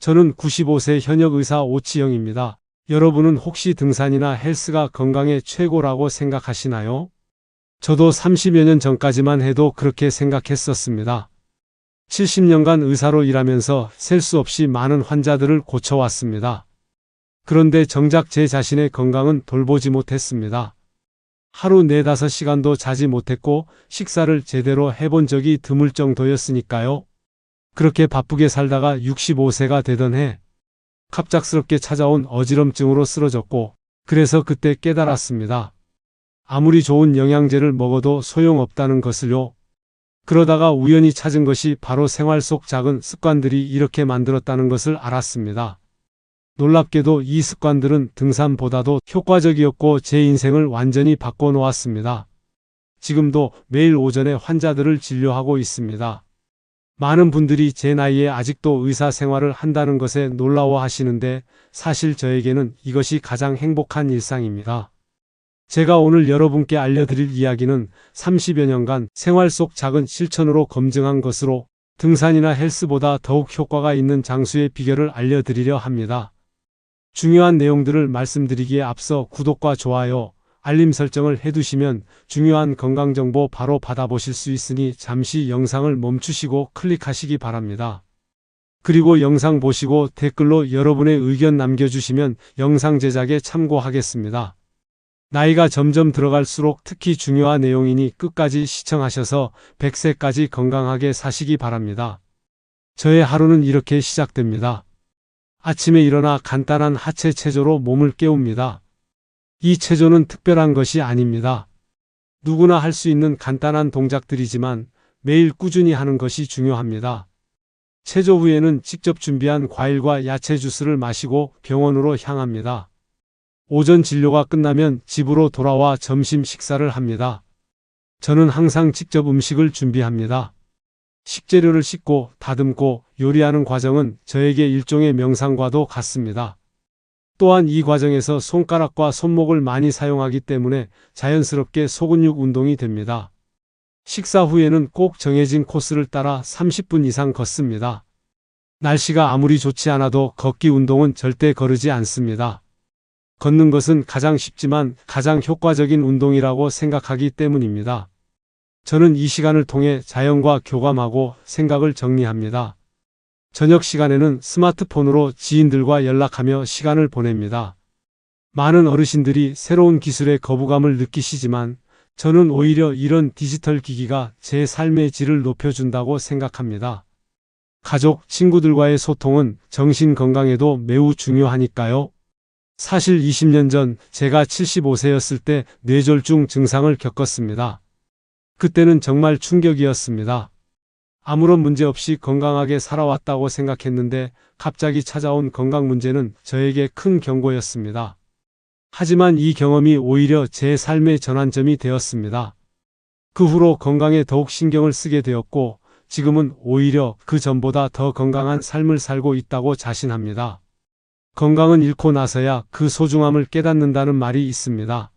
저는 95세 현역 의사 오치영입니다. 여러분은 혹시 등산이나 헬스가 건강에 최고라고 생각하시나요? 저도 30여 년 전까지만 해도 그렇게 생각했었습니다. 70년간 의사로 일하면서 셀 수 없이 많은 환자들을 고쳐왔습니다. 그런데 정작 제 자신의 건강은 돌보지 못했습니다. 하루 4~5시간도 자지 못했고 식사를 제대로 해본 적이 드물 정도였으니까요. 그렇게 바쁘게 살다가 65세가 되던 해 갑작스럽게 찾아온 어지럼증으로 쓰러졌고, 그래서 그때 깨달았습니다. 아무리 좋은 영양제를 먹어도 소용없다는 것을요. 그러다가 우연히 찾은 것이 바로 생활 속 작은 습관들이 이렇게 만들었다는 것을 알았습니다. 놀랍게도 이 습관들은 등산보다도 효과적이었고 제 인생을 완전히 바꿔놓았습니다. 지금도 매일 오전에 환자들을 진료하고 있습니다. 많은 분들이 제 나이에 아직도 의사 생활을 한다는 것에 놀라워하시는데 사실 저에게는 이것이 가장 행복한 일상입니다. 제가 오늘 여러분께 알려드릴 이야기는 30여 년간 생활 속 작은 실천으로 검증한 것으로 등산이나 헬스보다 더욱 효과가 있는 장수의 비결을 알려드리려 합니다. 중요한 내용들을 말씀드리기에 앞서 구독과 좋아요, 알림 설정을 해두시면 중요한 건강정보 바로 받아보실 수 있으니 잠시 영상을 멈추시고 클릭하시기 바랍니다. 그리고 영상 보시고 댓글로 여러분의 의견 남겨주시면 영상 제작에 참고하겠습니다. 나이가 점점 들어갈수록 특히 중요한 내용이니 끝까지 시청하셔서 100세까지 건강하게 사시기 바랍니다. 저의 하루는 이렇게 시작됩니다. 아침에 일어나 간단한 하체 체조로 몸을 깨웁니다. 이 체조는 특별한 것이 아닙니다. 누구나 할 수 있는 간단한 동작들이지만 매일 꾸준히 하는 것이 중요합니다. 체조 후에는 직접 준비한 과일과 야채 주스를 마시고 병원으로 향합니다. 오전 진료가 끝나면 집으로 돌아와 점심 식사를 합니다. 저는 항상 직접 음식을 준비합니다. 식재료를 씻고 다듬고 요리하는 과정은 저에게 일종의 명상과도 같습니다. 또한 이 과정에서 손가락과 손목을 많이 사용하기 때문에 자연스럽게 소근육 운동이 됩니다. 식사 후에는 꼭 정해진 코스를 따라 30분 이상 걷습니다. 날씨가 아무리 좋지 않아도 걷기 운동은 절대 거르지 않습니다. 걷는 것은 가장 쉽지만 가장 효과적인 운동이라고 생각하기 때문입니다. 저는 이 시간을 통해 자연과 교감하고 생각을 정리합니다. 저녁 시간에는 스마트폰으로 지인들과 연락하며 시간을 보냅니다. 많은 어르신들이 새로운 기술에 거부감을 느끼시지만 저는 오히려 이런 디지털 기기가 제 삶의 질을 높여준다고 생각합니다. 가족, 친구들과의 소통은 정신 건강에도 매우 중요하니까요. 사실 20년 전 제가 75세였을 때 뇌졸중 증상을 겪었습니다. 그때는 정말 충격이었습니다. 아무런 문제 없이 건강하게 살아왔다고 생각했는데 갑자기 찾아온 건강 문제는 저에게 큰 경고였습니다. 하지만 이 경험이 오히려 제 삶의 전환점이 되었습니다. 그 후로 건강에 더욱 신경을 쓰게 되었고 지금은 오히려 그 전보다 더 건강한 삶을 살고 있다고 자신합니다. 건강은 잃고 나서야 그 소중함을 깨닫는다는 말이 있습니다.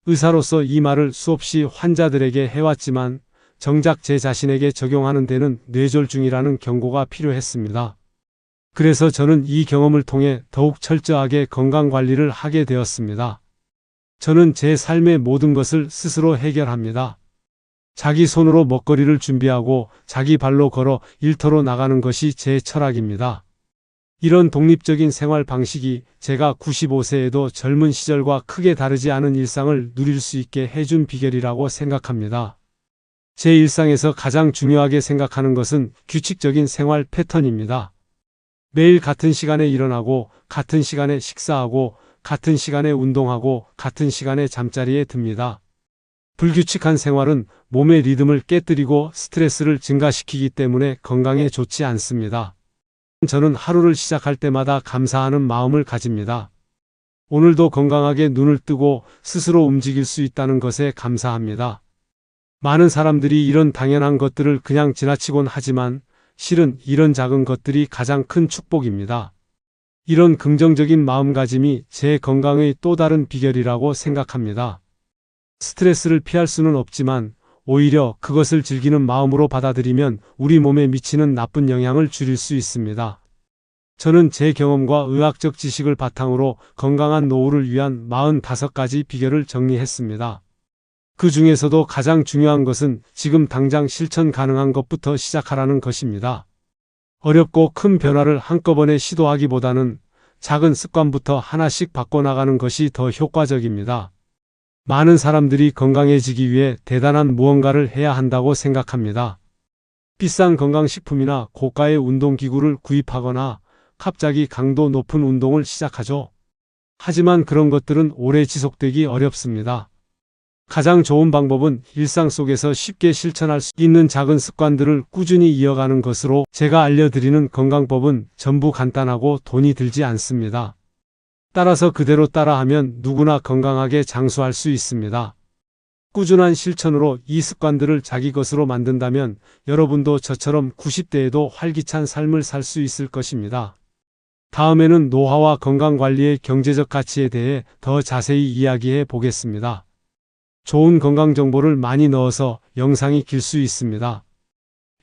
의사로서 이 말을 수없이 환자들에게 해왔지만 정작 제 자신에게 적용하는 데는 뇌졸중이라는 경고가 필요했습니다. 그래서 저는 이 경험을 통해 더욱 철저하게 건강관리를 하게 되었습니다. 저는 제 삶의 모든 것을 스스로 해결합니다. 자기 손으로 먹거리를 준비하고 자기 발로 걸어 일터로 나가는 것이 제 철학입니다. 이런 독립적인 생활 방식이 제가 95세에도 젊은 시절과 크게 다르지 않은 일상을 누릴 수 있게 해준 비결이라고 생각합니다. 제 일상에서 가장 중요하게 생각하는 것은 규칙적인 생활 패턴입니다. 매일 같은 시간에 일어나고 같은 시간에 식사하고 같은 시간에 운동하고 같은 시간에 잠자리에 듭니다. 불규칙한 생활은 몸의 리듬을 깨뜨리고 스트레스를 증가시키기 때문에 건강에 좋지 않습니다. 저는 하루를 시작할 때마다 감사하는 마음을 가집니다. 오늘도 건강하게 눈을 뜨고 스스로 움직일 수 있다는 것에 감사합니다. 많은 사람들이 이런 당연한 것들을 그냥 지나치곤 하지만 실은 이런 작은 것들이 가장 큰 축복입니다. 이런 긍정적인 마음가짐이 제 건강의 또 다른 비결이라고 생각합니다. 스트레스를 피할 수는 없지만 오히려 그것을 즐기는 마음으로 받아들이면 우리 몸에 미치는 나쁜 영향을 줄일 수 있습니다. 저는 제 경험과 의학적 지식을 바탕으로 건강한 노후를 위한 45가지 비결을 정리했습니다. 그 중에서도 가장 중요한 것은 지금 당장 실천 가능한 것부터 시작하라는 것입니다. 어렵고 큰 변화를 한꺼번에 시도하기보다는 작은 습관부터 하나씩 바꿔나가는 것이 더 효과적입니다. 많은 사람들이 건강해지기 위해 대단한 무언가를 해야 한다고 생각합니다. 비싼 건강식품이나 고가의 운동기구를 구입하거나 갑자기 강도 높은 운동을 시작하죠. 하지만 그런 것들은 오래 지속되기 어렵습니다. 가장 좋은 방법은 일상 속에서 쉽게 실천할 수 있는 작은 습관들을 꾸준히 이어가는 것으로 제가 알려드리는 건강법은 전부 간단하고 돈이 들지 않습니다. 따라서 그대로 따라하면 누구나 건강하게 장수할 수 있습니다. 꾸준한 실천으로 이 습관들을 자기 것으로 만든다면 여러분도 저처럼 90대에도 활기찬 삶을 살 수 있을 것입니다. 다음에는 노화와 건강관리의 경제적 가치에 대해 더 자세히 이야기해 보겠습니다. 좋은 건강 정보를 많이 넣어서 영상이 길 수 있습니다.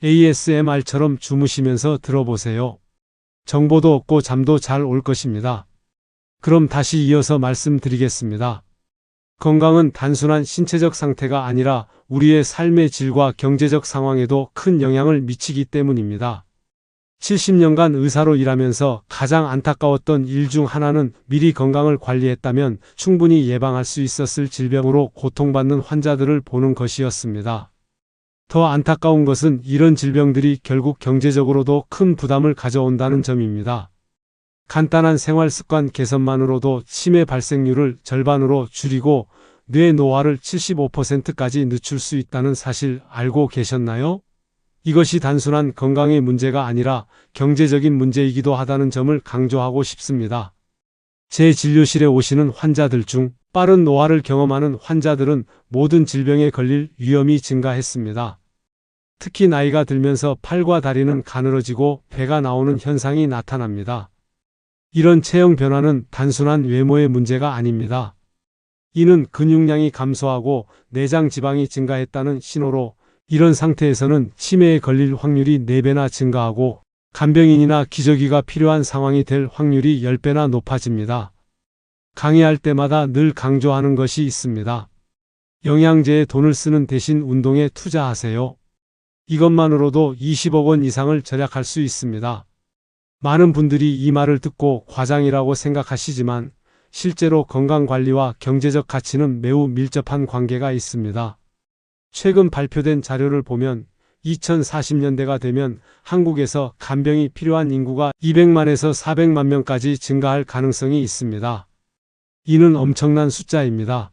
ASMR처럼 주무시면서 들어보세요. 정보도 없고 잠도 잘 올 것입니다. 그럼 다시 이어서 말씀드리겠습니다. 건강은 단순한 신체적 상태가 아니라 우리의 삶의 질과 경제적 상황에도 큰 영향을 미치기 때문입니다. 70년간 의사로 일하면서 가장 안타까웠던 일 중 하나는 미리 건강을 관리했다면 충분히 예방할 수 있었을 질병으로 고통받는 환자들을 보는 것이었습니다. 더 안타까운 것은 이런 질병들이 결국 경제적으로도 큰 부담을 가져온다는 점입니다. 간단한 생활 습관 개선만으로도 치매 발생률을 절반으로 줄이고 뇌 노화를 75%까지 늦출 수 있다는 사실 알고 계셨나요? 이것이 단순한 건강의 문제가 아니라 경제적인 문제이기도 하다는 점을 강조하고 싶습니다. 제 진료실에 오시는 환자들 중 빠른 노화를 경험하는 환자들은 모든 질병에 걸릴 위험이 증가했습니다. 특히 나이가 들면서 팔과 다리는 가늘어지고 배가 나오는 현상이 나타납니다. 이런 체형 변화는 단순한 외모의 문제가 아닙니다. 이는 근육량이 감소하고 내장 지방이 증가했다는 신호로 이런 상태에서는 치매에 걸릴 확률이 4배나 증가하고 간병인이나 기저귀가 필요한 상황이 될 확률이 10배나 높아집니다. 강의할 때마다 늘 강조하는 것이 있습니다. 영양제에 돈을 쓰는 대신 운동에 투자하세요. 이것만으로도 20억 원 이상을 절약할 수 있습니다. 많은 분들이 이 말을 듣고 과장이라고 생각하시지만 실제로 건강관리와 경제적 가치는 매우 밀접한 관계가 있습니다. 최근 발표된 자료를 보면 2040년대가 되면 한국에서 간병이 필요한 인구가 200만에서 400만 명까지 증가할 가능성이 있습니다. 이는 엄청난 숫자입니다.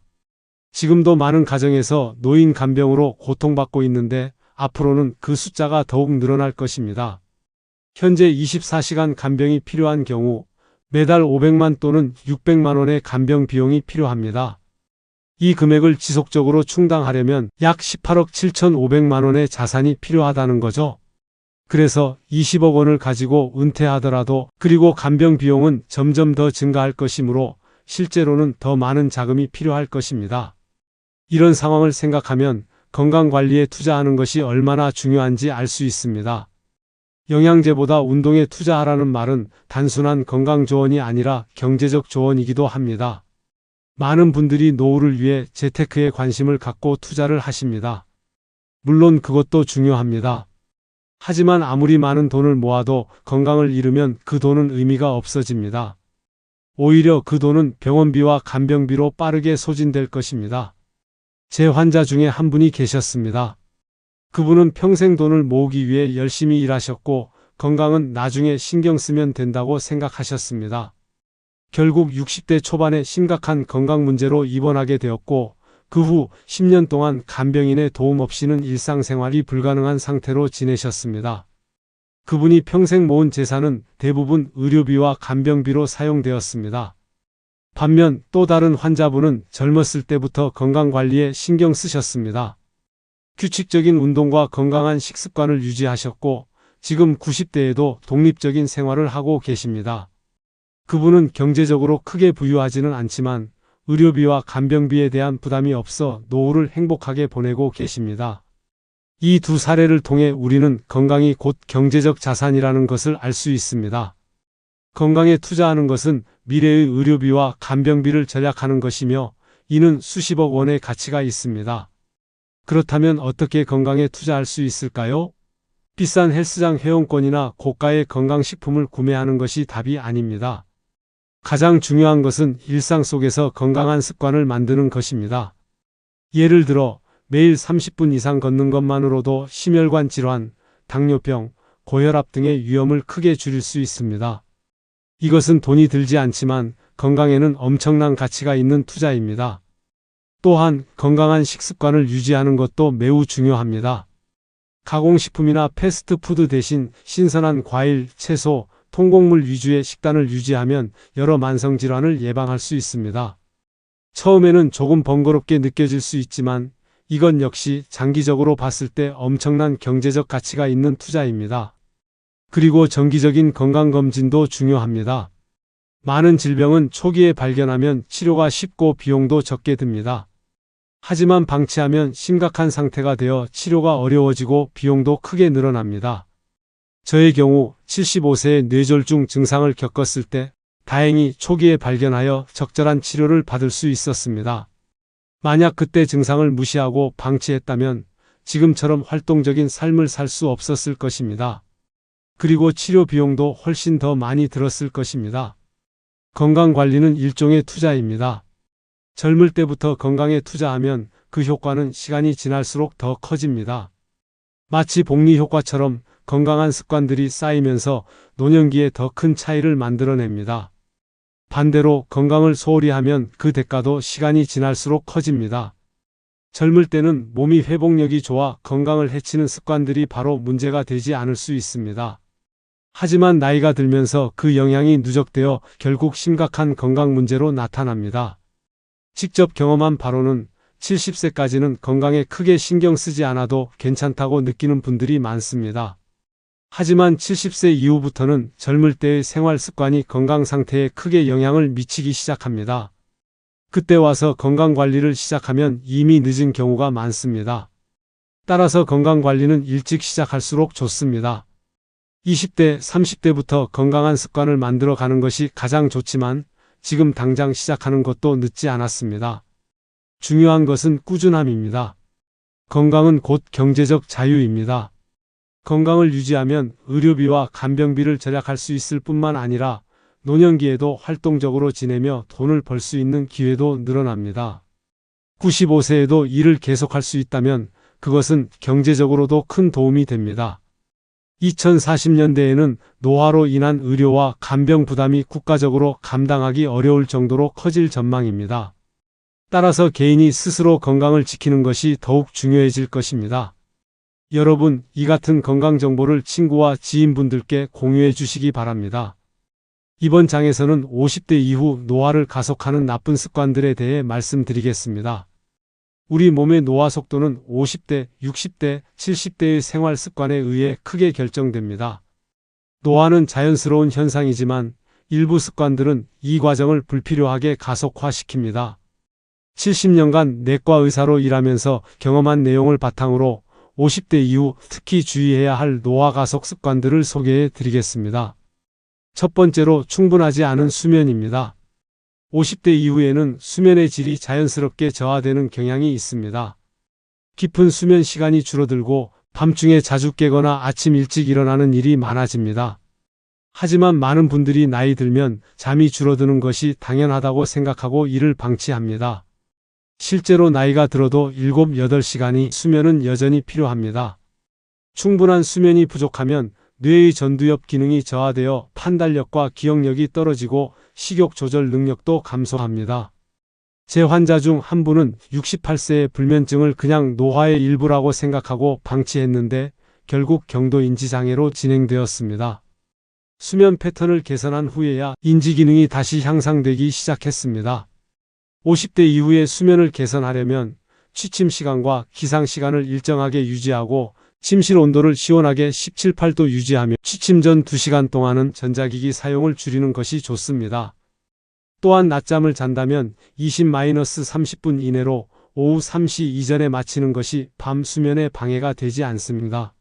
지금도 많은 가정에서 노인 간병으로 고통받고 있는데 앞으로는 그 숫자가 더욱 늘어날 것입니다. 현재 24시간 간병이 필요한 경우 매달 500만 또는 600만 원의 간병 비용이 필요합니다. 이 금액을 지속적으로 충당하려면 약 18억 7,500만 원의 자산이 필요하다는 거죠. 그래서 20억 원을 가지고 은퇴하더라도 그리고 간병 비용은 점점 더 증가할 것이므로 실제로는 더 많은 자금이 필요할 것입니다. 이런 상황을 생각하면 건강관리에 투자하는 것이 얼마나 중요한지 알 수 있습니다. 영양제보다 운동에 투자하라는 말은 단순한 건강 조언이 아니라 경제적 조언이기도 합니다. 많은 분들이 노후를 위해 재테크에 관심을 갖고 투자를 하십니다. 물론 그것도 중요합니다. 하지만 아무리 많은 돈을 모아도 건강을 잃으면 그 돈은 의미가 없어집니다. 오히려 그 돈은 병원비와 간병비로 빠르게 소진될 것입니다. 제 환자 중에 한 분이 계셨습니다. 그분은 평생 돈을 모으기 위해 열심히 일하셨고 건강은 나중에 신경 쓰면 된다고 생각하셨습니다. 결국 60대 초반에 심각한 건강 문제로 입원하게 되었고 그 후 10년 동안 간병인의 도움 없이는 일상생활이 불가능한 상태로 지내셨습니다. 그분이 평생 모은 재산은 대부분 의료비와 간병비로 사용되었습니다. 반면 또 다른 환자분은 젊었을 때부터 건강관리에 신경 쓰셨습니다. 규칙적인 운동과 건강한 식습관을 유지하셨고 지금 90대에도 독립적인 생활을 하고 계십니다. 그분은 경제적으로 크게 부유하지는 않지만 의료비와 간병비에 대한 부담이 없어 노후를 행복하게 보내고 계십니다. 이 두 사례를 통해 우리는 건강이 곧 경제적 자산이라는 것을 알 수 있습니다. 건강에 투자하는 것은 미래의 의료비와 간병비를 절약하는 것이며 이는 수십억 원의 가치가 있습니다. 그렇다면 어떻게 건강에 투자할 수 있을까요? 비싼 헬스장 회원권이나 고가의 건강식품을 구매하는 것이 답이 아닙니다. 가장 중요한 것은 일상 속에서 건강한 습관을 만드는 것입니다. 예를 들어 매일 30분 이상 걷는 것만으로도 심혈관 질환, 당뇨병, 고혈압 등의 위험을 크게 줄일 수 있습니다. 이것은 돈이 들지 않지만 건강에는 엄청난 가치가 있는 투자입니다. 또한 건강한 식습관을 유지하는 것도 매우 중요합니다. 가공식품이나 패스트푸드 대신 신선한 과일, 채소, 통곡물 위주의 식단을 유지하면 여러 만성질환을 예방할 수 있습니다. 처음에는 조금 번거롭게 느껴질 수 있지만 이건 역시 장기적으로 봤을 때 엄청난 경제적 가치가 있는 투자입니다. 그리고 정기적인 건강검진도 중요합니다. 많은 질병은 초기에 발견하면 치료가 쉽고 비용도 적게 듭니다. 하지만 방치하면 심각한 상태가 되어 치료가 어려워지고 비용도 크게 늘어납니다. 저의 경우 75세의 뇌졸중 증상을 겪었을 때 다행히 초기에 발견하여 적절한 치료를 받을 수 있었습니다. 만약 그때 증상을 무시하고 방치했다면 지금처럼 활동적인 삶을 살 수 없었을 것입니다. 그리고 치료 비용도 훨씬 더 많이 들었을 것입니다. 건강관리는 일종의 투자입니다. 젊을 때부터 건강에 투자하면 그 효과는 시간이 지날수록 더 커집니다. 마치 복리 효과처럼 건강한 습관들이 쌓이면서 노년기에 더 큰 차이를 만들어냅니다. 반대로 건강을 소홀히 하면 그 대가도 시간이 지날수록 커집니다. 젊을 때는 몸이 회복력이 좋아 건강을 해치는 습관들이 바로 문제가 되지 않을 수 있습니다. 하지만 나이가 들면서 그 영향이 누적되어 결국 심각한 건강 문제로 나타납니다. 직접 경험한 바로는 70세까지는 건강에 크게 신경 쓰지 않아도 괜찮다고 느끼는 분들이 많습니다. 하지만 70세 이후부터는 젊을 때의 생활 습관이 건강 상태에 크게 영향을 미치기 시작합니다. 그때 와서 건강관리를 시작하면 이미 늦은 경우가 많습니다. 따라서 건강관리는 일찍 시작할수록 좋습니다. 20대, 30대부터 건강한 습관을 만들어 가는 것이 가장 좋지만 지금 당장 시작하는 것도 늦지 않았습니다. 중요한 것은 꾸준함입니다. 건강은 곧 경제적 자유입니다. 건강을 유지하면 의료비와 간병비를 절약할 수 있을 뿐만 아니라 노년기에도 활동적으로 지내며 돈을 벌 수 있는 기회도 늘어납니다. 95세에도 일을 계속할 수 있다면 그것은 경제적으로도 큰 도움이 됩니다. 2040년대에는 노화로 인한 의료와 간병 부담이 국가적으로 감당하기 어려울 정도로 커질 전망입니다. 따라서 개인이 스스로 건강을 지키는 것이 더욱 중요해질 것입니다. 여러분, 이 같은 건강 정보를 친구와 지인분들께 공유해 주시기 바랍니다. 이번 장에서는 50대 이후 노화를 가속하는 나쁜 습관들에 대해 말씀드리겠습니다. 우리 몸의 노화 속도는 50대, 60대, 70대의 생활 습관에 의해 크게 결정됩니다. 노화는 자연스러운 현상이지만 일부 습관들은 이 과정을 불필요하게 가속화시킵니다. 70년간 내과 의사로 일하면서 경험한 내용을 바탕으로 50대 이후 특히 주의해야 할 노화 가속 습관들을 소개해 드리겠습니다. 첫 번째로 충분하지 않은 수면입니다. 50대 이후에는 수면의 질이 자연스럽게 저하되는 경향이 있습니다. 깊은 수면 시간이 줄어들고 밤중에 자주 깨거나 아침 일찍 일어나는 일이 많아집니다. 하지만 많은 분들이 나이 들면 잠이 줄어드는 것이 당연하다고 생각하고 이를 방치합니다. 실제로 나이가 들어도 7, 8시간이 수면은 여전히 필요합니다. 충분한 수면이 부족하면 뇌의 전두엽 기능이 저하되어 판단력과 기억력이 떨어지고 식욕 조절 능력도 감소합니다. 제 환자 중 한 분은 68세의 불면증을 그냥 노화의 일부라고 생각하고 방치했는데 결국 경도 인지장애로 진행되었습니다. 수면 패턴을 개선한 후에야 인지 기능이 다시 향상되기 시작했습니다. 50대 이후에 수면을 개선하려면 취침 시간과 기상 시간을 일정하게 유지하고 침실 온도를 시원하게 17, 8도 유지하며 취침 전 2시간 동안은 전자기기 사용을 줄이는 것이 좋습니다. 또한 낮잠을 잔다면 20-30분 이내로 오후 3시 이전에 마치는 것이 밤 수면에 방해가 되지 않습니다.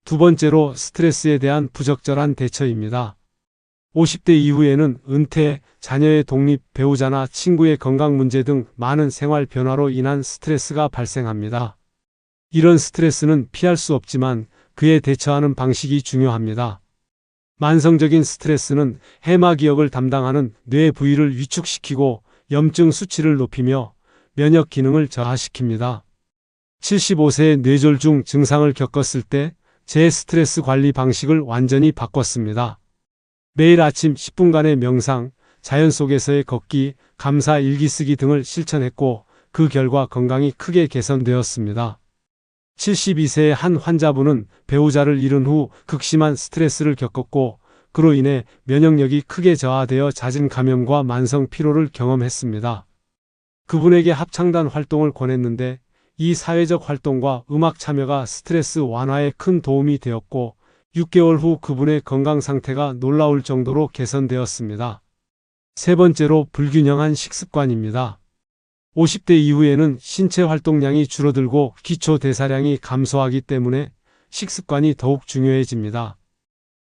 두 번째로 스트레스에 대한 부적절한 대처입니다. 50대 이후에는 은퇴, 자녀의 독립, 배우자나 친구의 건강 문제 등 많은 생활 변화로 인한 스트레스가 발생합니다. 이런 스트레스는 피할 수 없지만 그에 대처하는 방식이 중요합니다. 만성적인 스트레스는 해마기억을 담당하는 뇌 부위를 위축시키고 염증 수치를 높이며 면역 기능을 저하시킵니다. 75세의 뇌졸중 증상을 겪었을 때 제 스트레스 관리 방식을 완전히 바꿨습니다. 매일 아침 10분간의 명상, 자연 속에서의 걷기, 감사 일기 쓰기 등을 실천했고 그 결과 건강이 크게 개선되었습니다. 72세의 한 환자분은 배우자를 잃은 후 극심한 스트레스를 겪었고 그로 인해 면역력이 크게 저하되어 잦은 감염과 만성 피로를 경험했습니다. 그분에게 합창단 활동을 권했는데 이 사회적 활동과 음악 참여가 스트레스 완화에 큰 도움이 되었고 6개월 후 그분의 건강 상태가 놀라울 정도로 개선되었습니다. 세 번째로 불균형한 식습관입니다. 50대 이후에는 신체 활동량이 줄어들고 기초 대사량이 감소하기 때문에 식습관이 더욱 중요해집니다.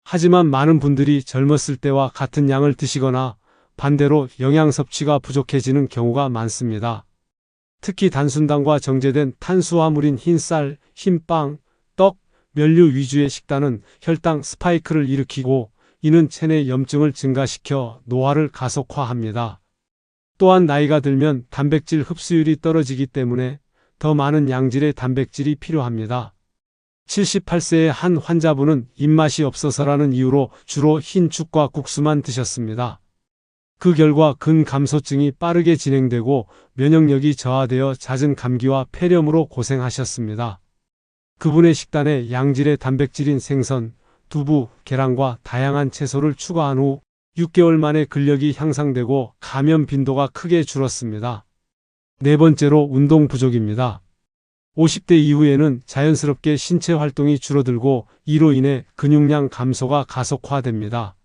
하지만 많은 분들이 젊었을 때와 같은 양을 드시거나 반대로 영양 섭취가 부족해지는 경우가 많습니다. 특히 단순당과 정제된 탄수화물인 흰쌀, 흰빵, 떡, 면류 위주의 식단은 혈당 스파이크를 일으키고 이는 체내 염증을 증가시켜 노화를 가속화합니다. 또한 나이가 들면 단백질 흡수율이 떨어지기 때문에 더 많은 양질의 단백질이 필요합니다. 78세의 한 환자분은 입맛이 없어서라는 이유로 주로 흰 죽과 국수만 드셨습니다. 그 결과 근감소증이 빠르게 진행되고 면역력이 저하되어 잦은 감기와 폐렴으로 고생하셨습니다. 그분의 식단에 양질의 단백질인 생선, 두부, 계란과 다양한 채소를 추가한 후 6개월 만에 근력이 향상되고 감염 빈도가 크게 줄었습니다. 네 번째로 운동 부족입니다. 50대 이후에는 자연스럽게 신체 활동이 줄어들고 이로 인해 근육량 감소가 가속화됩니다.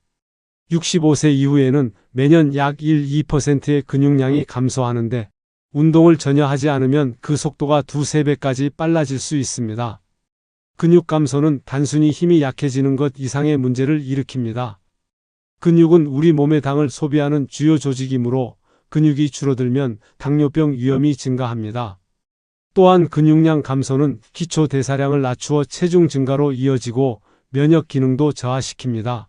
65세 이후에는 매년 약 1~2%의 근육량이 감소하는데 운동을 전혀 하지 않으면 그 속도가 2~3배까지 빨라질 수 있습니다. 근육 감소는 단순히 힘이 약해지는 것 이상의 문제를 일으킵니다. 근육은 우리 몸의 당을 소비하는 주요 조직이므로 근육이 줄어들면 당뇨병 위험이 증가합니다. 또한 근육량 감소는 기초 대사량을 낮추어 체중 증가로 이어지고 면역 기능도 저하시킵니다.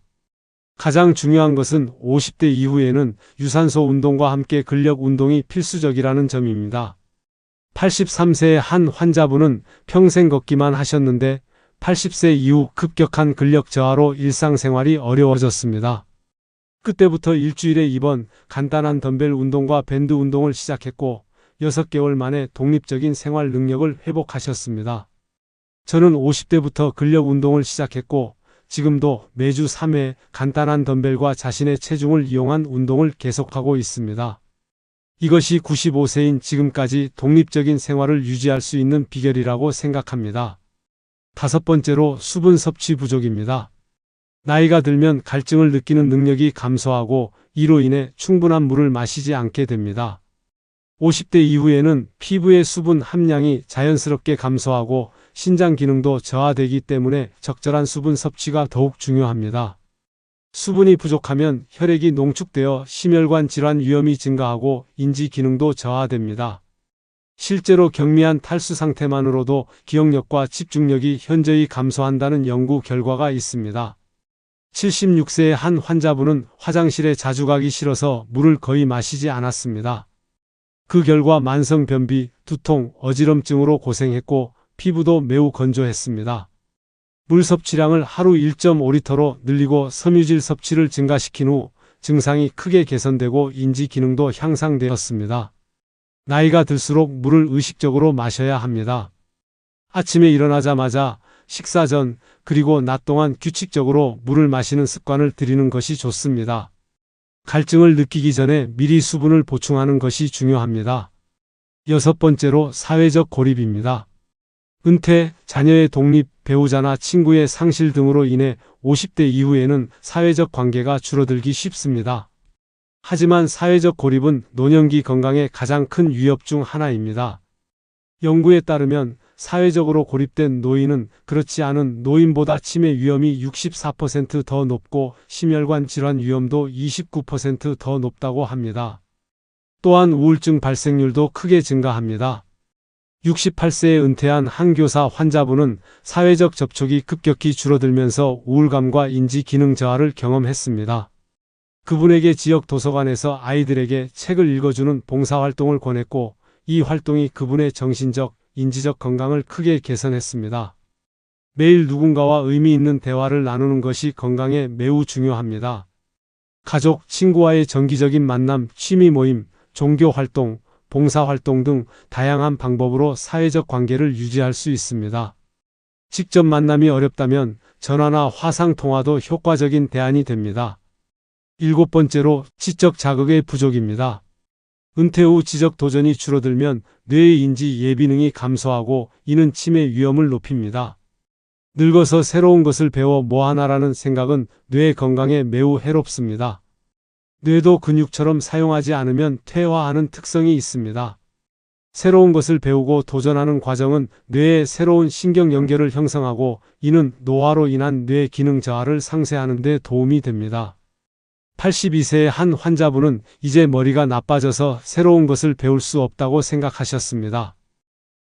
가장 중요한 것은 50대 이후에는 유산소 운동과 함께 근력 운동이 필수적이라는 점입니다. 83세의 한 환자분은 평생 걷기만 하셨는데 80세 이후 급격한 근력 저하로 일상생활이 어려워졌습니다. 그때부터 일주일에 2번 간단한 덤벨 운동과 밴드 운동을 시작했고 6개월 만에 독립적인 생활 능력을 회복하셨습니다. 저는 50대부터 근력 운동을 시작했고 지금도 매주 3회 간단한 덤벨과 자신의 체중을 이용한 운동을 계속하고 있습니다. 이것이 95세인 지금까지 독립적인 생활을 유지할 수 있는 비결이라고 생각합니다. 다섯 번째로 수분 섭취 부족입니다. 나이가 들면 갈증을 느끼는 능력이 감소하고 이로 인해 충분한 물을 마시지 않게 됩니다. 50대 이후에는 피부의 수분 함량이 자연스럽게 감소하고 신장 기능도 저하되기 때문에 적절한 수분 섭취가 더욱 중요합니다. 수분이 부족하면 혈액이 농축되어 심혈관 질환 위험이 증가하고 인지 기능도 저하됩니다. 실제로 경미한 탈수 상태만으로도 기억력과 집중력이 현저히 감소한다는 연구 결과가 있습니다. 76세의 한 환자분은 화장실에 자주 가기 싫어서 물을 거의 마시지 않았습니다. 그 결과 만성 변비, 두통, 어지럼증으로 고생했고 피부도 매우 건조했습니다. 물 섭취량을 하루 1.5리터로 늘리고 섬유질 섭취를 증가시킨 후 증상이 크게 개선되고 인지 기능도 향상되었습니다. 나이가 들수록 물을 의식적으로 마셔야 합니다. 아침에 일어나자마자 식사 전 그리고 낮 동안 규칙적으로 물을 마시는 습관을 들이는 것이 좋습니다. 갈증을 느끼기 전에 미리 수분을 보충하는 것이 중요합니다. 여섯 번째로 사회적 고립입니다. 은퇴, 자녀의 독립, 배우자나 친구의 상실 등으로 인해 50대 이후에는 사회적 관계가 줄어들기 쉽습니다. 하지만 사회적 고립은 노년기 건강의 가장 큰 위협 중 하나입니다. 연구에 따르면 사회적으로 고립된 노인은 그렇지 않은 노인보다 치매 위험이 64% 더 높고 심혈관 질환 위험도 29%더 높다고 합니다. 또한 우울증 발생률도 크게 증가합니다. 68세에 은퇴한 한 교사 환자분은 사회적 접촉이 급격히 줄어들면서 우울감과 인지 기능 저하를 경험했습니다. 그분에게 지역 도서관에서 아이들에게 책을 읽어주는 봉사활동을 권했고, 이 활동이 그분의 정신적, 인지적 건강을 크게 개선했습니다. 매일 누군가와 의미 있는 대화를 나누는 것이 건강에 매우 중요합니다. 가족, 친구와의 정기적인 만남, 취미 모임, 종교 활동, 봉사활동 등 다양한 방법으로 사회적 관계를 유지할 수 있습니다. 직접 만남이 어렵다면 전화나 화상통화도 효과적인 대안이 됩니다. 7번째로 지적 자극의 부족입니다. 은퇴 후 지적 도전이 줄어들면 뇌의 인지 예비능이 감소하고 이는 치매 위험을 높입니다. 늙어서 새로운 것을 배워 뭐하나라는 생각은 뇌 건강에 매우 해롭습니다. 뇌도 근육처럼 사용하지 않으면 퇴화하는 특성이 있습니다. 새로운 것을 배우고 도전하는 과정은 뇌의 새로운 신경 연결을 형성하고 이는 노화로 인한 뇌 기능 저하를 상쇄하는 데 도움이 됩니다. 82세의 한 환자분은 이제 머리가 나빠져서 새로운 것을 배울 수 없다고 생각하셨습니다.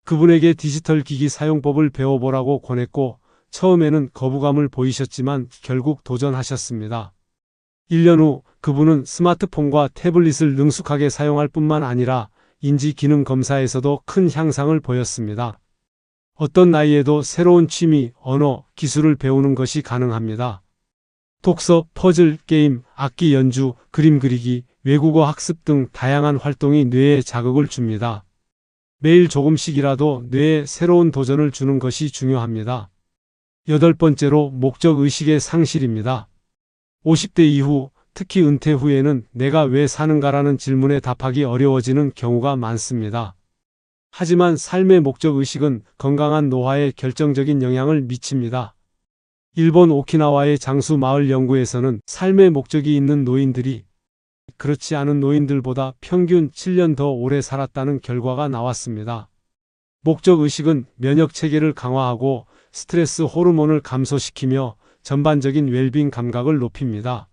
그분에게 디지털 기기 사용법을 배워보라고 권했고 처음에는 거부감을 보이셨지만 결국 도전하셨습니다. 1년 후 그분은 스마트폰과 태블릿을 능숙하게 사용할 뿐만 아니라 인지 기능 검사에서도 큰 향상을 보였습니다. 어떤 나이에도 새로운 취미, 언어, 기술을 배우는 것이 가능합니다. 독서, 퍼즐, 게임, 악기 연주, 그림 그리기, 외국어 학습 등 다양한 활동이 뇌에 자극을 줍니다. 매일 조금씩이라도 뇌에 새로운 도전을 주는 것이 중요합니다. 8번째로 목적의식의 상실입니다. 50대 이후, 특히 은퇴 후에는 내가 왜 사는가라는 질문에 답하기 어려워지는 경우가 많습니다. 하지만 삶의 목적의식은 건강한 노화에 결정적인 영향을 미칩니다. 일본 오키나와의 장수 마을 연구에서는 삶의 목적이 있는 노인들이 그렇지 않은 노인들보다 평균 7년 더 오래 살았다는 결과가 나왔습니다. 목적의식은 면역 체계를 강화하고 스트레스 호르몬을 감소시키며 전반적인 웰빙 감각을 높입니다.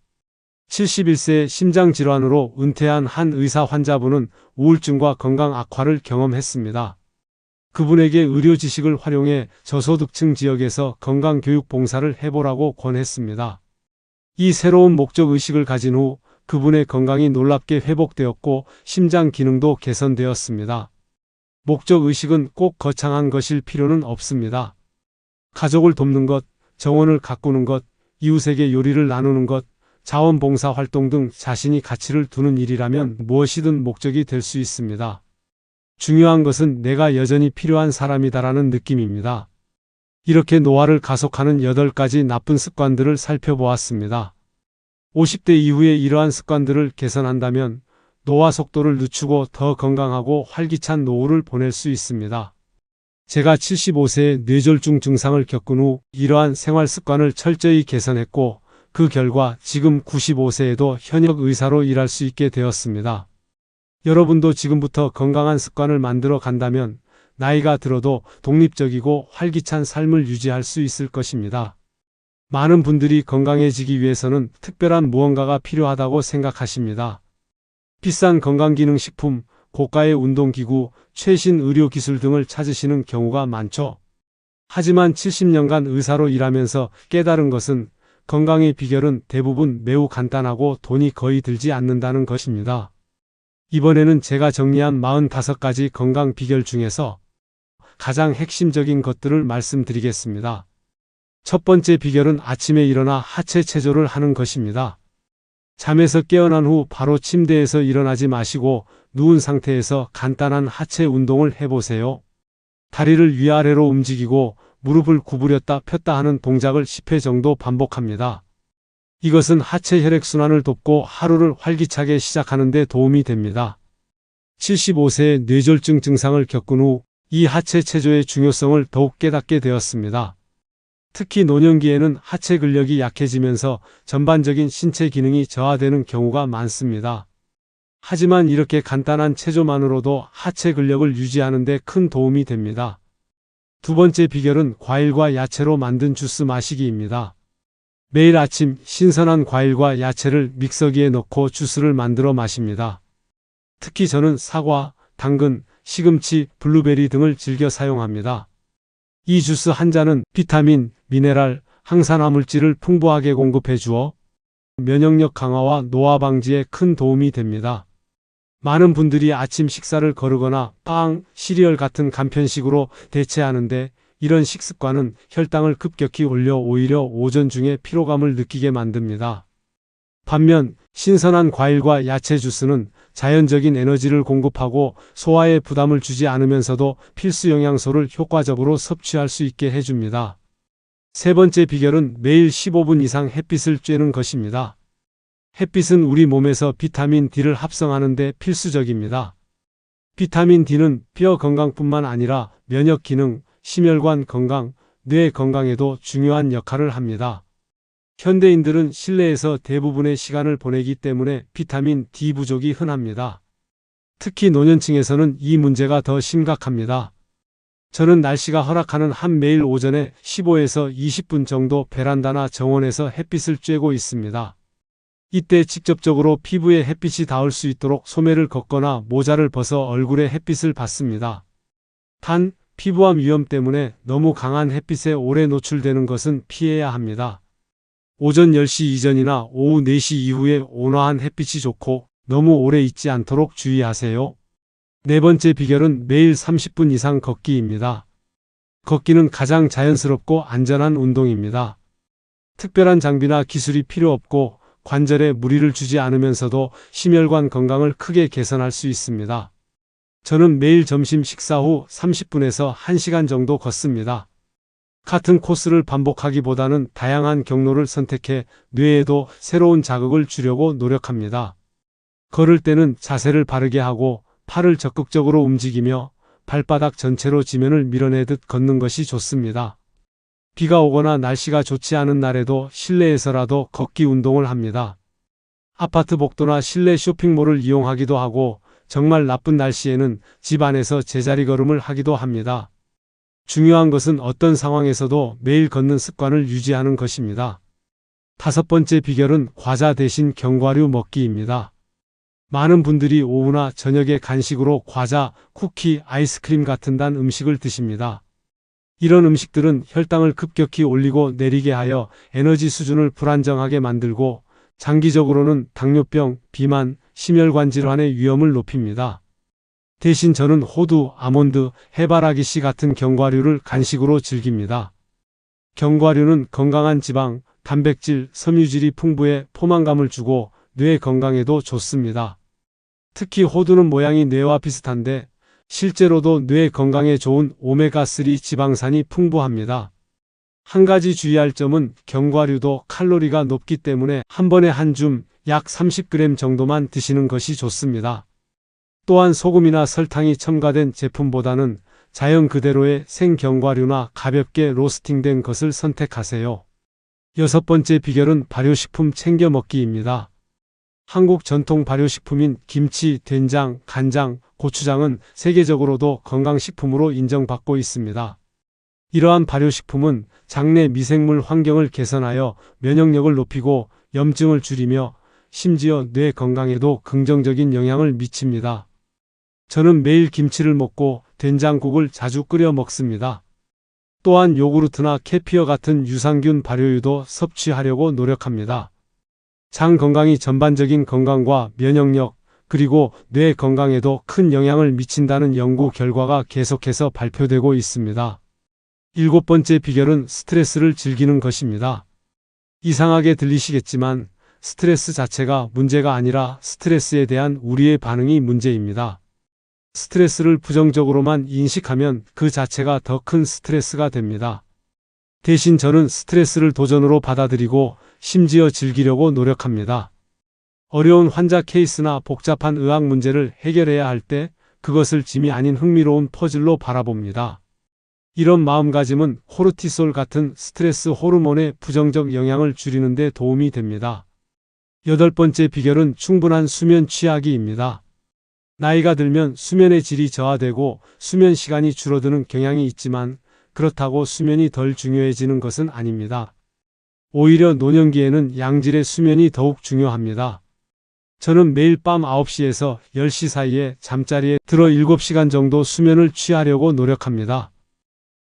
71세 심장질환으로 은퇴한 한 의사 환자분은 우울증과 건강 악화를 경험했습니다. 그분에게 의료 지식을 활용해 저소득층 지역에서 건강교육 봉사를 해보라고 권했습니다. 이 새로운 목적의식을 가진 후 그분의 건강이 놀랍게 회복되었고 심장 기능도 개선되었습니다. 목적의식은 꼭 거창한 것일 필요는 없습니다. 가족을 돕는 것, 정원을 가꾸는 것, 이웃에게 요리를 나누는 것, 자원봉사 활동 등 자신이 가치를 두는 일이라면 무엇이든 목적이 될 수 있습니다. 중요한 것은 내가 여전히 필요한 사람이다라는 느낌입니다. 이렇게 노화를 가속하는 8가지 나쁜 습관들을 살펴보았습니다. 50대 이후에 이러한 습관들을 개선한다면 노화 속도를 늦추고 더 건강하고 활기찬 노후를 보낼 수 있습니다. 제가 75세에 뇌졸중 증상을 겪은 후 이러한 생활 습관을 철저히 개선했고 그 결과 지금 95세에도 현역 의사로 일할 수 있게 되었습니다. 여러분도 지금부터 건강한 습관을 만들어 간다면 나이가 들어도 독립적이고 활기찬 삶을 유지할 수 있을 것입니다. 많은 분들이 건강해지기 위해서는 특별한 무언가가 필요하다고 생각하십니다. 비싼 건강기능식품, 고가의 운동기구, 최신 의료기술 등을 찾으시는 경우가 많죠. 하지만 70년간 의사로 일하면서 깨달은 것은 건강의 비결은 대부분 매우 간단하고 돈이 거의 들지 않는다는 것입니다. 이번에는 제가 정리한 45가지 건강 비결 중에서 가장 핵심적인 것들을 말씀드리겠습니다. 첫 번째 비결은 아침에 일어나 하체 체조를 하는 것입니다. 잠에서 깨어난 후 바로 침대에서 일어나지 마시고 누운 상태에서 간단한 하체 운동을 해보세요. 다리를 위아래로 움직이고 무릎을 구부렸다 폈다 하는 동작을 10회 정도 반복합니다. 이것은 하체 혈액순환을 돕고 하루를 활기차게 시작하는 데 도움이 됩니다. 75세의 뇌졸중 증상을 겪은 후 이 하체 체조의 중요성을 더욱 깨닫게 되었습니다. 특히 노년기에는 하체 근력이 약해지면서 전반적인 신체 기능이 저하되는 경우가 많습니다. 하지만 이렇게 간단한 체조만으로도 하체 근력을 유지하는 데 큰 도움이 됩니다. 두 번째 비결은 과일과 야채로 만든 주스 마시기입니다. 매일 아침 신선한 과일과 야채를 믹서기에 넣고 주스를 만들어 마십니다. 특히 저는 사과, 당근, 시금치, 블루베리 등을 즐겨 사용합니다. 이 주스 한 잔은 비타민, 미네랄, 항산화물질을 풍부하게 공급해 주어 면역력 강화와 노화 방지에 큰 도움이 됩니다. 많은 분들이 아침 식사를 거르거나 빵, 시리얼 같은 간편식으로 대체하는데 이런 식습관은 혈당을 급격히 올려 오히려 오전 중에 피로감을 느끼게 만듭니다. 반면 신선한 과일과 야채 주스는 자연적인 에너지를 공급하고 소화에 부담을 주지 않으면서도 필수 영양소를 효과적으로 섭취할 수 있게 해줍니다. 세 번째 비결은 매일 15분 이상 햇빛을 쬐는 것입니다. 햇빛은 우리 몸에서 비타민 D를 합성하는 데 필수적입니다. 비타민 D는 뼈 건강뿐만 아니라 면역 기능, 심혈관 건강, 뇌 건강에도 중요한 역할을 합니다. 현대인들은 실내에서 대부분의 시간을 보내기 때문에 비타민 D 부족이 흔합니다. 특히 노년층에서는 이 문제가 더 심각합니다. 저는 날씨가 허락하는 한 매일 오전에 15에서 20분 정도 베란다나 정원에서 햇빛을 쬐고 있습니다. 이때 직접적으로 피부에 햇빛이 닿을 수 있도록 소매를 걷거나 모자를 벗어 얼굴에 햇빛을 받습니다. 단, 피부암 위험 때문에 너무 강한 햇빛에 오래 노출되는 것은 피해야 합니다. 오전 10시 이전이나 오후 4시 이후에 온화한 햇빛이 좋고 너무 오래 있지 않도록 주의하세요. 네 번째 비결은 매일 30분 이상 걷기입니다. 걷기는 가장 자연스럽고 안전한 운동입니다. 특별한 장비나 기술이 필요 없고 관절에 무리를 주지 않으면서도 심혈관 건강을 크게 개선할 수 있습니다. 저는 매일 점심 식사 후 30분에서 1시간 정도 걷습니다. 같은 코스를 반복하기보다는 다양한 경로를 선택해 뇌에도 새로운 자극을 주려고 노력합니다. 걸을 때는 자세를 바르게 하고 팔을 적극적으로 움직이며 발바닥 전체로 지면을 밀어내듯 걷는 것이 좋습니다. 비가 오거나 날씨가 좋지 않은 날에도 실내에서라도 걷기 운동을 합니다. 아파트 복도나 실내 쇼핑몰을 이용하기도 하고 정말 나쁜 날씨에는 집 안에서 제자리 걸음을 하기도 합니다. 중요한 것은 어떤 상황에서도 매일 걷는 습관을 유지하는 것입니다. 다섯 번째 비결은 과자 대신 견과류 먹기입니다. 많은 분들이 오후나 저녁에 간식으로 과자, 쿠키, 아이스크림 같은 단 음식을 드십니다. 이런 음식들은 혈당을 급격히 올리고 내리게 하여 에너지 수준을 불안정하게 만들고 장기적으로는 당뇨병, 비만, 심혈관 질환의 위험을 높입니다. 대신 저는 호두, 아몬드, 해바라기 씨 같은 견과류를 간식으로 즐깁니다. 견과류는 건강한 지방, 단백질, 섬유질이 풍부해 포만감을 주고 뇌 건강에도 좋습니다. 특히 호두는 모양이 뇌와 비슷한데 실제로도 뇌 건강에 좋은 오메가3 지방산이 풍부합니다. 한 가지 주의할 점은 견과류도 칼로리가 높기 때문에 한 번에 한 줌 약 30g 정도만 드시는 것이 좋습니다. 또한 소금이나 설탕이 첨가된 제품보다는 자연 그대로의 생견과류나 가볍게 로스팅된 것을 선택하세요. 여섯 번째 비결은 발효식품 챙겨 먹기입니다. 한국 전통 발효식품인 김치, 된장, 간장, 고추장은 세계적으로도 건강식품으로 인정받고 있습니다. 이러한 발효식품은 장내 미생물 환경을 개선하여 면역력을 높이고 염증을 줄이며 심지어 뇌 건강에도 긍정적인 영향을 미칩니다. 저는 매일 김치를 먹고 된장국을 자주 끓여 먹습니다. 또한 요구르트나 케피어 같은 유산균 발효유도 섭취하려고 노력합니다. 장 건강이 전반적인 건강과 면역력, 그리고 뇌 건강에도 큰 영향을 미친다는 연구 결과가 계속해서 발표되고 있습니다. 일곱 번째 비결은 스트레스를 즐기는 것입니다. 이상하게 들리시겠지만 스트레스 자체가 문제가 아니라 스트레스에 대한 우리의 반응이 문제입니다. 스트레스를 부정적으로만 인식하면 그 자체가 더 큰 스트레스가 됩니다. 대신 저는 스트레스를 도전으로 받아들이고 심지어 즐기려고 노력합니다. 어려운 환자 케이스나 복잡한 의학 문제를 해결해야 할 때 그것을 짐이 아닌 흥미로운 퍼즐로 바라봅니다. 이런 마음가짐은 코르티솔 같은 스트레스 호르몬의 부정적 영향을 줄이는 데 도움이 됩니다. 여덟 번째 비결은 충분한 수면 취하기입니다. 나이가 들면 수면의 질이 저하되고 수면 시간이 줄어드는 경향이 있지만 그렇다고 수면이 덜 중요해지는 것은 아닙니다. 오히려 노년기에는 양질의 수면이 더욱 중요합니다. 저는 매일 밤 9시에서 10시 사이에 잠자리에 들어 7시간 정도 수면을 취하려고 노력합니다.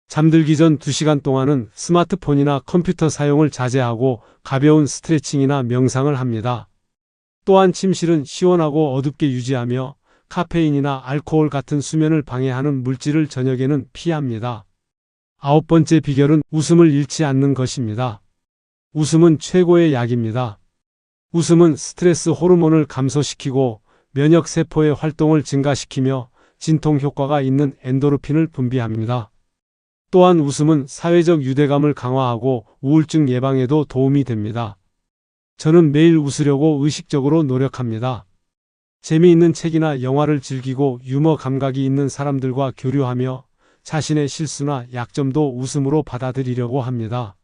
잠들기 전 2시간 동안은 스마트폰이나 컴퓨터 사용을 자제하고 가벼운 스트레칭이나 명상을 합니다. 또한 침실은 시원하고 어둡게 유지하며 카페인이나 알코올 같은 수면을 방해하는 물질을 저녁에는 피합니다. 9번째 비결은 웃음을 잃지 않는 것입니다. 웃음은 최고의 약입니다. 웃음은 스트레스 호르몬을 감소시키고 면역 세포의 활동을 증가시키며 진통 효과가 있는 엔도르핀을 분비합니다. 또한 웃음은 사회적 유대감을 강화하고 우울증 예방에도 도움이 됩니다. 저는 매일 웃으려고 의식적으로 노력합니다. 재미있는 책이나 영화를 즐기고 유머 감각이 있는 사람들과 교류하며 자신의 실수나 약점도 웃음으로 받아들이려고 합니다.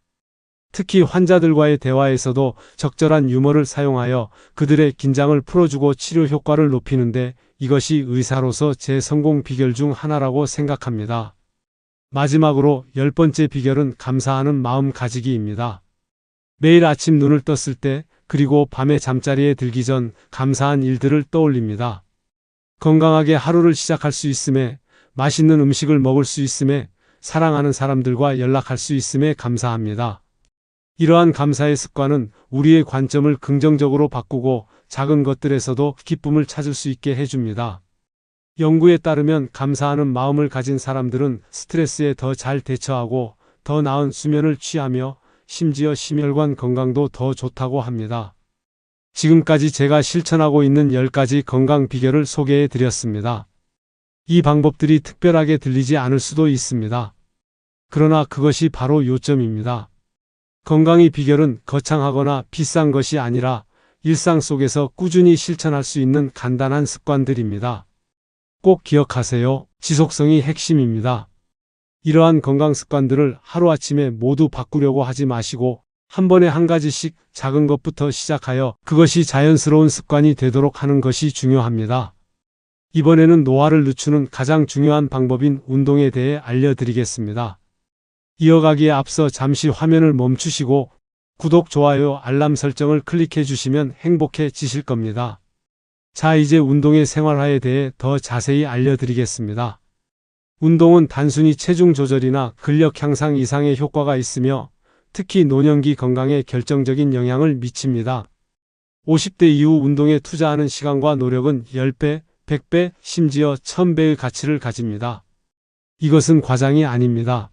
특히 환자들과의 대화에서도 적절한 유머를 사용하여 그들의 긴장을 풀어주고 치료 효과를 높이는데 이것이 의사로서 제 성공 비결 중 하나라고 생각합니다. 마지막으로 10번째 비결은 감사하는 마음 가지기입니다. 매일 아침 눈을 떴을 때 그리고 밤에 잠자리에 들기 전 감사한 일들을 떠올립니다. 건강하게 하루를 시작할 수 있음에, 맛있는 음식을 먹을 수 있음에, 사랑하는 사람들과 연락할 수 있음에 감사합니다. 이러한 감사의 습관은 우리의 관점을 긍정적으로 바꾸고 작은 것들에서도 기쁨을 찾을 수 있게 해줍니다. 연구에 따르면 감사하는 마음을 가진 사람들은 스트레스에 더 잘 대처하고 더 나은 수면을 취하며 심지어 심혈관 건강도 더 좋다고 합니다. 지금까지 제가 실천하고 있는 10가지 건강 비결을 소개해 드렸습니다. 이 방법들이 특별하게 들리지 않을 수도 있습니다. 그러나 그것이 바로 요점입니다. 건강의 비결은 거창하거나 비싼 것이 아니라 일상 속에서 꾸준히 실천할 수 있는 간단한 습관들입니다. 꼭 기억하세요. 지속성이 핵심입니다. 이러한 건강 습관들을 하루아침에 모두 바꾸려고 하지 마시고 한 번에 한 가지씩 작은 것부터 시작하여 그것이 자연스러운 습관이 되도록 하는 것이 중요합니다. 이번에는 노화를 늦추는 가장 중요한 방법인 운동에 대해 알려드리겠습니다. 이어가기에 앞서 잠시 화면을 멈추시고 구독, 좋아요, 알람 설정을 클릭해 주시면 행복해지실 겁니다. 자, 이제 운동의 생활화에 대해 더 자세히 알려드리겠습니다. 운동은 단순히 체중 조절이나 근력 향상 이상의 효과가 있으며 특히 노년기 건강에 결정적인 영향을 미칩니다. 50대 이후 운동에 투자하는 시간과 노력은 10배, 100배, 심지어 1000배의 가치를 가집니다. 이것은 과장이 아닙니다.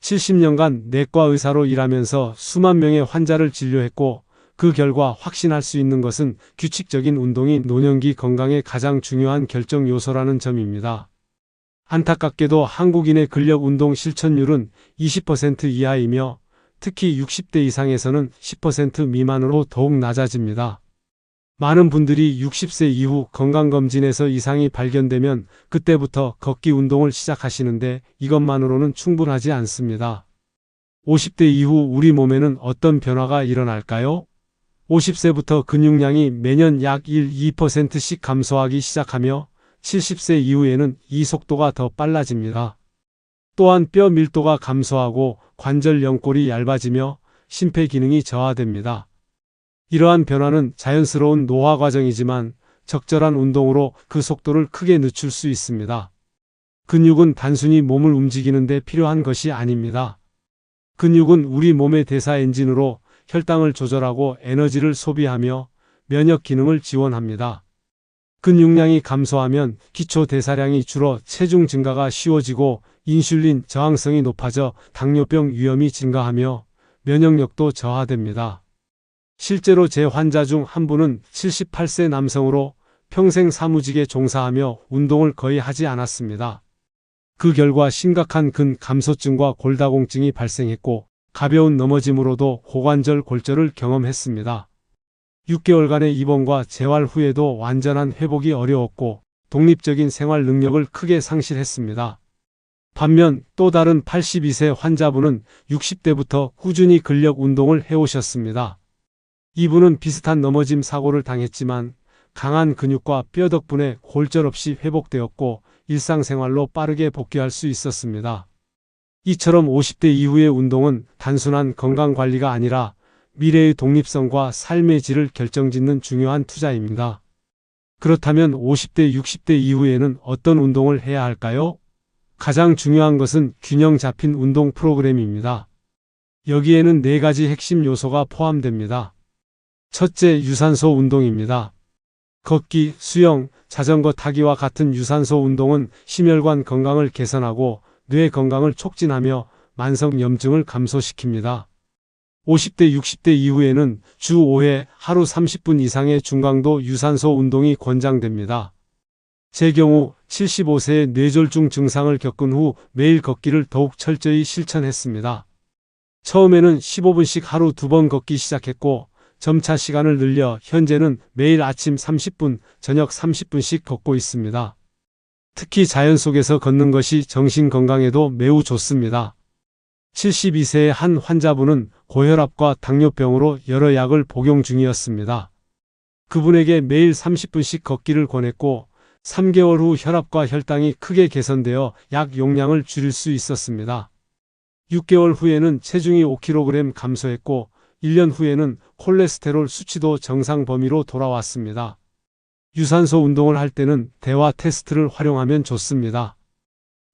70년간 내과 의사로 일하면서 수만 명의 환자를 진료했고 그 결과 확신할 수 있는 것은 규칙적인 운동이 노년기 건강의 가장 중요한 결정 요소라는 점입니다. 안타깝게도 한국인의 근력 운동 실천율은 20% 이하이며 특히 60대 이상에서는 10% 미만으로 더욱 낮아집니다. 많은 분들이 60세 이후 건강검진에서 이상이 발견되면 그때부터 걷기 운동을 시작하시는데 이것만으로는 충분하지 않습니다. 50대 이후 우리 몸에는 어떤 변화가 일어날까요? 50세부터 근육량이 매년 약 1-2%씩 감소하기 시작하며 70세 이후에는 이 속도가 더 빨라집니다. 또한 뼈 밀도가 감소하고 관절 연골이 얇아지며 심폐 기능이 저하됩니다. 이러한 변화는 자연스러운 노화 과정이지만 적절한 운동으로 그 속도를 크게 늦출 수 있습니다. 근육은 단순히 몸을 움직이는 데 필요한 것이 아닙니다. 근육은 우리 몸의 대사 엔진으로 혈당을 조절하고 에너지를 소비하며 면역 기능을 지원합니다. 근육량이 감소하면 기초 대사량이 줄어 체중 증가가 쉬워지고 인슐린 저항성이 높아져 당뇨병 위험이 증가하며 면역력도 저하됩니다. 실제로 제 환자 중 한 분은 78세 남성으로 평생 사무직에 종사하며 운동을 거의 하지 않았습니다. 그 결과 심각한 근감소증과 골다공증이 발생했고 가벼운 넘어짐으로도 고관절 골절을 경험했습니다. 6개월간의 입원과 재활 후에도 완전한 회복이 어려웠고 독립적인 생활 능력을 크게 상실했습니다. 반면 또 다른 82세 환자분은 60대부터 꾸준히 근력 운동을 해오셨습니다. 이분은 비슷한 넘어짐 사고를 당했지만 강한 근육과 뼈 덕분에 골절 없이 회복되었고 일상생활로 빠르게 복귀할 수 있었습니다. 이처럼 50대 이후의 운동은 단순한 건강관리가 아니라 미래의 독립성과 삶의 질을 결정짓는 중요한 투자입니다. 그렇다면 50대, 60대 이후에는 어떤 운동을 해야 할까요? 가장 중요한 것은 균형 잡힌 운동 프로그램입니다. 여기에는 4가지 핵심 요소가 포함됩니다. 첫째, 유산소 운동입니다. 걷기, 수영, 자전거 타기와 같은 유산소 운동은 심혈관 건강을 개선하고 뇌 건강을 촉진하며 만성 염증을 감소시킵니다. 50대, 60대 이후에는 주 5회 하루 30분 이상의 중강도 유산소 운동이 권장됩니다. 제 경우 75세의 뇌졸중 증상을 겪은 후 매일 걷기를 더욱 철저히 실천했습니다. 처음에는 15분씩 하루 2번 걷기 시작했고 점차 시간을 늘려 현재는 매일 아침 30분, 저녁 30분씩 걷고 있습니다. 특히 자연 속에서 걷는 것이 정신 건강에도 매우 좋습니다. 72세의 한 환자분은 고혈압과 당뇨병으로 여러 약을 복용 중이었습니다. 그분에게 매일 30분씩 걷기를 권했고 3개월 후 혈압과 혈당이 크게 개선되어 약 용량을 줄일 수 있었습니다. 6개월 후에는 체중이 5kg 감소했고 1년 후에는 콜레스테롤 수치도 정상 범위로 돌아왔습니다. 유산소 운동을 할 때는 대화 테스트를 활용하면 좋습니다.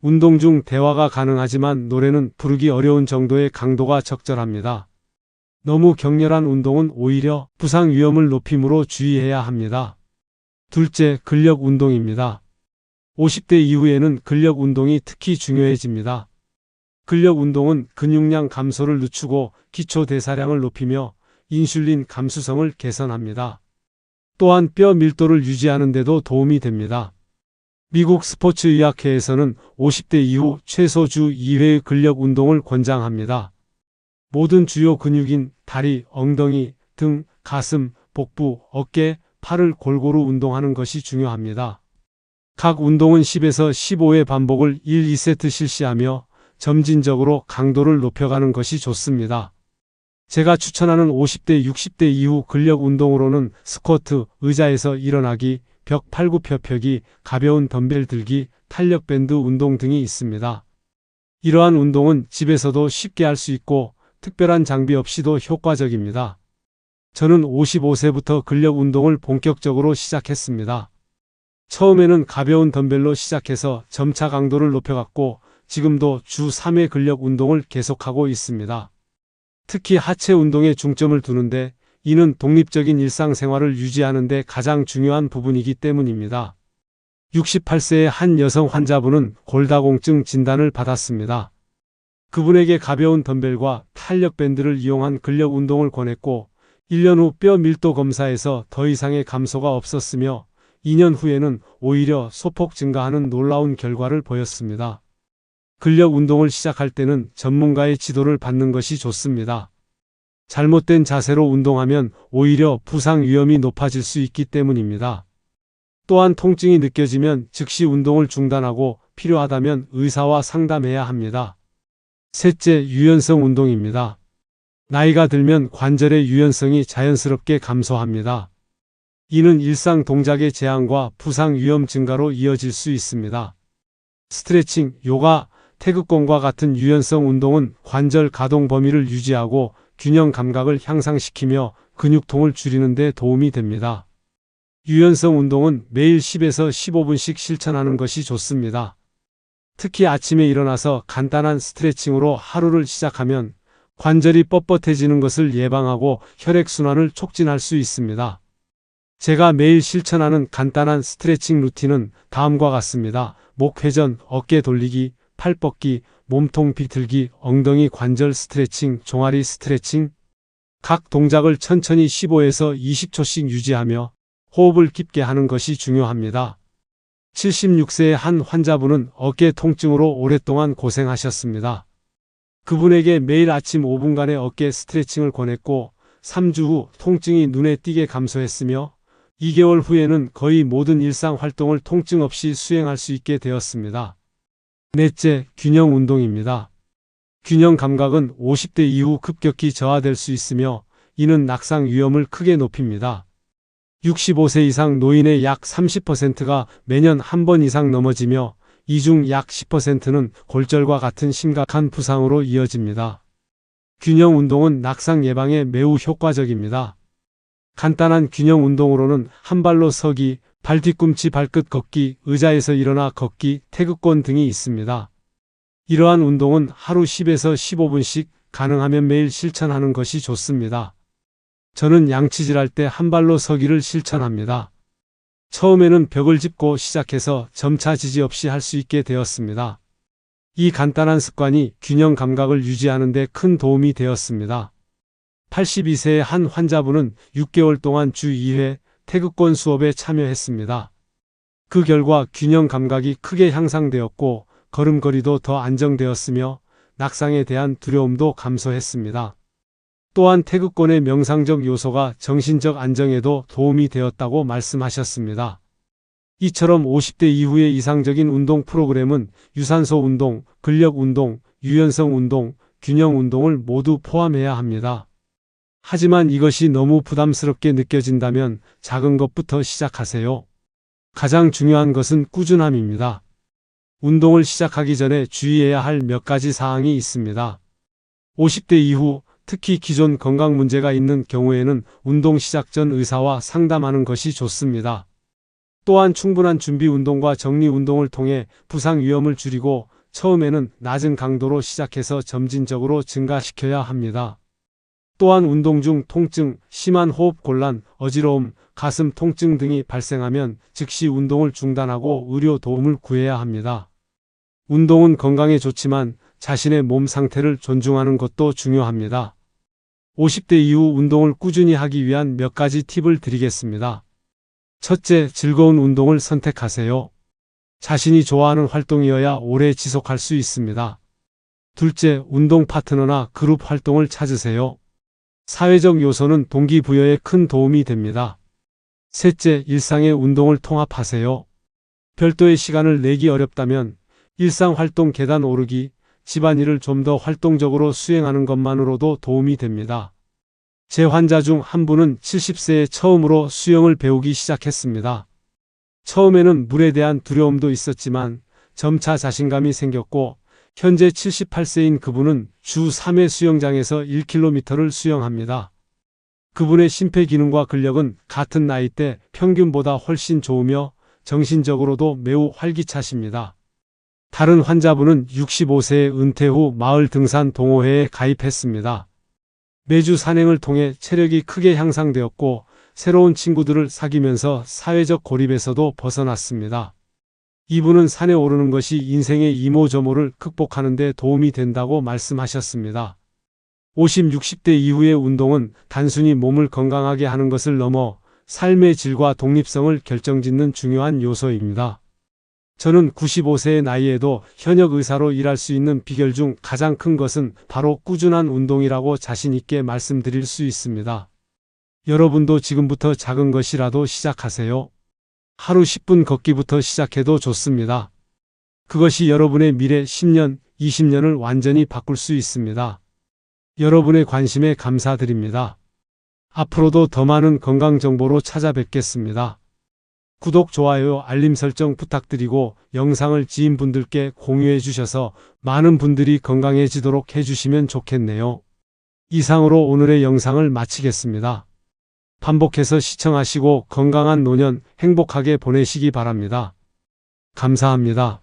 운동 중 대화가 가능하지만 노래는 부르기 어려운 정도의 강도가 적절합니다. 너무 격렬한 운동은 오히려 부상 위험을 높이므로 주의해야 합니다. 둘째, 근력 운동입니다. 50대 이후에는 근력 운동이 특히 중요해집니다. 근력 운동은 근육량 감소를 늦추고 기초 대사량을 높이며 인슐린 감수성을 개선합니다. 또한 뼈 밀도를 유지하는 데도 도움이 됩니다. 미국 스포츠의학회에서는 50대 이후 최소 주 2회의 근력 운동을 권장합니다. 모든 주요 근육인 다리, 엉덩이, 등, 가슴, 복부, 어깨, 팔을 골고루 운동하는 것이 중요합니다. 각 운동은 10에서 15회 반복을 1, 2세트 실시하며 점진적으로 강도를 높여가는 것이 좋습니다. 제가 추천하는 50대, 60대 이후 근력 운동으로는 스쿼트, 의자에서 일어나기, 벽 팔굽혀펴기, 가벼운 덤벨 들기, 탄력밴드 운동 등이 있습니다. 이러한 운동은 집에서도 쉽게 할 수 있고 특별한 장비 없이도 효과적입니다. 저는 55세부터 근력 운동을 본격적으로 시작했습니다. 처음에는 가벼운 덤벨로 시작해서 점차 강도를 높여갔고 지금도 주 3회 근력 운동을 계속하고 있습니다. 특히 하체 운동에 중점을 두는데 이는 독립적인 일상생활을 유지하는 데 가장 중요한 부분이기 때문입니다. 68세의 한 여성 환자분은 골다공증 진단을 받았습니다. 그분에게 가벼운 덤벨과 탄력밴드를 이용한 근력 운동을 권했고 1년 후 뼈 밀도 검사에서 더 이상의 감소가 없었으며 2년 후에는 오히려 소폭 증가하는 놀라운 결과를 보였습니다. 근력 운동을 시작할 때는 전문가의 지도를 받는 것이 좋습니다. 잘못된 자세로 운동하면 오히려 부상 위험이 높아질 수 있기 때문입니다. 또한 통증이 느껴지면 즉시 운동을 중단하고 필요하다면 의사와 상담해야 합니다. 셋째, 유연성 운동입니다. 나이가 들면 관절의 유연성이 자연스럽게 감소합니다. 이는 일상 동작의 제한과 부상 위험 증가로 이어질 수 있습니다. 스트레칭, 요가, 태극권과 같은 유연성 운동은 관절 가동 범위를 유지하고 균형 감각을 향상시키며 근육통을 줄이는 데 도움이 됩니다. 유연성 운동은 매일 10에서 15분씩 실천하는 것이 좋습니다. 특히 아침에 일어나서 간단한 스트레칭으로 하루를 시작하면 관절이 뻣뻣해지는 것을 예방하고 혈액순환을 촉진할 수 있습니다. 제가 매일 실천하는 간단한 스트레칭 루틴은 다음과 같습니다. 목 회전, 어깨 돌리기, 팔 뻗기, 몸통 비틀기, 엉덩이 관절 스트레칭, 종아리 스트레칭. 각 동작을 천천히 15에서 20초씩 유지하며 호흡을 깊게 하는 것이 중요합니다. 76세의 한 환자분은 어깨 통증으로 오랫동안 고생하셨습니다. 그분에게 매일 아침 5분간의 어깨 스트레칭을 권했고 3주 후 통증이 눈에 띄게 감소했으며 2개월 후에는 거의 모든 일상 활동을 통증 없이 수행할 수 있게 되었습니다. 넷째, 균형 운동입니다. 균형 감각은 50대 이후 급격히 저하될 수 있으며 이는 낙상 위험을 크게 높입니다. 65세 이상 노인의 약 30%가 매년 한 번 이상 넘어지며 이 중 약 10%는 골절과 같은 심각한 부상으로 이어집니다. 균형 운동은 낙상 예방에 매우 효과적입니다. 간단한 균형 운동으로는 한 발로 서기, 발 뒤꿈치 발끝 걷기, 의자에서 일어나 걷기, 태극권 등이 있습니다. 이러한 운동은 하루 10에서 15분씩 가능하면 매일 실천하는 것이 좋습니다. 저는 양치질할 때 한 발로 서기를 실천합니다. 처음에는 벽을 짚고 시작해서 점차 지지 없이 할 수 있게 되었습니다. 이 간단한 습관이 균형 감각을 유지하는 데 큰 도움이 되었습니다. 82세의 한 환자분은 6개월 동안 주 2회 태극권 수업에 참여했습니다. 그 결과 균형 감각이 크게 향상되었고 걸음걸이도 더 안정되었으며 낙상에 대한 두려움도 감소했습니다. 또한 태극권의 명상적 요소가 정신적 안정에도 도움이 되었다고 말씀하셨습니다. 이처럼 50대 이후의 이상적인 운동 프로그램은 유산소 운동, 근력 운동, 유연성 운동, 균형 운동을 모두 포함해야 합니다. 하지만 이것이 너무 부담스럽게 느껴진다면 작은 것부터 시작하세요. 가장 중요한 것은 꾸준함입니다. 운동을 시작하기 전에 주의해야 할 몇 가지 사항이 있습니다. 50대 이후, 특히 기존 건강 문제가 있는 경우에는 운동 시작 전 의사와 상담하는 것이 좋습니다. 또한 충분한 준비 운동과 정리 운동을 통해 부상 위험을 줄이고 처음에는 낮은 강도로 시작해서 점진적으로 증가시켜야 합니다. 또한 운동 중 통증, 심한 호흡 곤란, 어지러움, 가슴 통증 등이 발생하면 즉시 운동을 중단하고 의료 도움을 구해야 합니다. 운동은 건강에 좋지만 자신의 몸 상태를 존중하는 것도 중요합니다. 50대 이후 운동을 꾸준히 하기 위한 몇 가지 팁을 드리겠습니다. 첫째, 즐거운 운동을 선택하세요. 자신이 좋아하는 활동이어야 오래 지속할 수 있습니다. 둘째, 운동 파트너나 그룹 활동을 찾으세요. 사회적 요소는 동기부여에 큰 도움이 됩니다. 셋째, 일상의 운동을 통합하세요. 별도의 시간을 내기 어렵다면 일상활동 계단 오르기, 집안일을 좀 더 활동적으로 수행하는 것만으로도 도움이 됩니다. 제 환자 중 한 분은 70세에 처음으로 수영을 배우기 시작했습니다. 처음에는 물에 대한 두려움도 있었지만 점차 자신감이 생겼고 현재 78세인 그분은 주 3회 수영장에서 1km를 수영합니다. 그분의 심폐기능과 근력은 같은 나이대 평균보다 훨씬 좋으며 정신적으로도 매우 활기차십니다. 다른 환자분은 65세에 은퇴 후 마을 등산 동호회에 가입했습니다. 매주 산행을 통해 체력이 크게 향상되었고 새로운 친구들을 사귀면서 사회적 고립에서도 벗어났습니다. 이분은 산에 오르는 것이 인생의 이모저모를 극복하는 데 도움이 된다고 말씀하셨습니다. 50, 60대 이후의 운동은 단순히 몸을 건강하게 하는 것을 넘어 삶의 질과 독립성을 결정짓는 중요한 요소입니다. 저는 95세의 나이에도 현역 의사로 일할 수 있는 비결 중 가장 큰 것은 바로 꾸준한 운동이라고 자신 있게 말씀드릴 수 있습니다. 여러분도 지금부터 작은 것이라도 시작하세요. 하루 10분 걷기부터 시작해도 좋습니다. 그것이 여러분의 미래 10년, 20년을 완전히 바꿀 수 있습니다. 여러분의 관심에 감사드립니다. 앞으로도 더 많은 건강 정보로 찾아뵙겠습니다. 구독, 좋아요, 알림 설정 부탁드리고 영상을 지인분들께 공유해 주셔서 많은 분들이 건강해지도록 해주시면 좋겠네요. 이상으로 오늘의 영상을 마치겠습니다. 반복해서 시청하시고 건강한 노년 행복하게 보내시기 바랍니다. 감사합니다.